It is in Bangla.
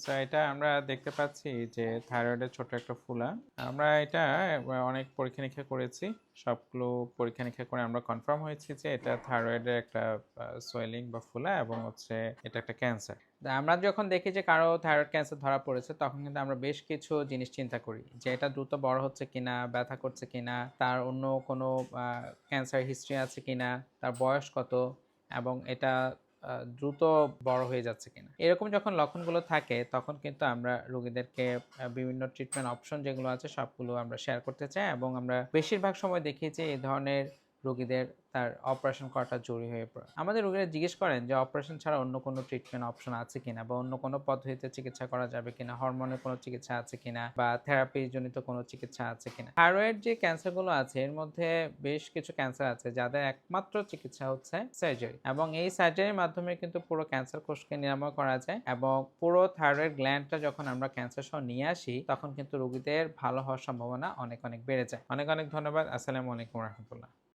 সো এটা আমরা দেখতে পাচ্ছি যে থাইরয়েডের ছোট একটা ফোলা। আমরা এটা অনেক পরীক্ষা-নিরীক্ষা করেছি। সবগুলো পরীক্ষা-নিরীক্ষা করে আমরা কনফার্ম হয়েছি যে এটা থাইরয়েডের একটা সোয়েলিং বা ফোলা এবং হচ্ছে এটা একটা ক্যান্সার। আমরা যখন দেখি যে কারো থাইরয়েড ক্যান্সার ধরা পড়েছে তখন কিন্তু আমরা বেশ কিছু জিনিস চিন্তা করি যে এটা দ্রুত বড় হচ্ছে কিনা, ব্যথা করছে কিনা, তার অন্য কোনো ক্যান্সার হিস্ট্রি আছে কিনা, তার বয়স কত এবং এটা দ্রুত বড় হয়ে যাচ্ছে কিনা। এরকম যখন লক্ষণগুলো থাকে তখন কিন্তু আমরা রোগীদেরকে বিভিন্ন ট্রিটমেন্ট অপশন যেগুলো আছে সবগুলো আমরা শেয়ার করতে চাই এবং আমরা বেশিরভাগ সময় দেখি যে এই ধরনের রোগীদের তার অপারেশন করাটা জরুরি হয়ে পড়ে। আমাদের রোগীরা জিজ্ঞেস করেন যে অপারেশন ছাড়া অন্য কোনো ট্রিটমেন্ট অপশন আছে কিনা বা অন্য কোনো পদ্ধতিতে চিকিৎসা করা যাবে কিনা, হরমোনের কোনো চিকিৎসা আছে কিনা বা থেরাপি জনিত কোনো চিকিৎসা আছে কিনা। থাইরয়েড যে ক্যান্সারগুলো আছে এর মধ্যে বেশ কিছু ক্যান্সার আছে যাদের একমাত্র চিকিৎসা হচ্ছে সার্জারি এবং এই সার্জারির মাধ্যমে কিন্তু পুরো ক্যান্সার কোষকে নিরাময় করা যায় এবং পুরো থাইরয়েড গ্ল্যান্ডটা যখন আমরা ক্যান্সার সহ নিয়ে আসি তখন কিন্তু রোগীদের ভালো হওয়ার সম্ভাবনা অনেক অনেক বেড়ে যায়। অনেক অনেক ধন্যবাদ। আসসালামু আলাইকুম রহমতুল্লাহ।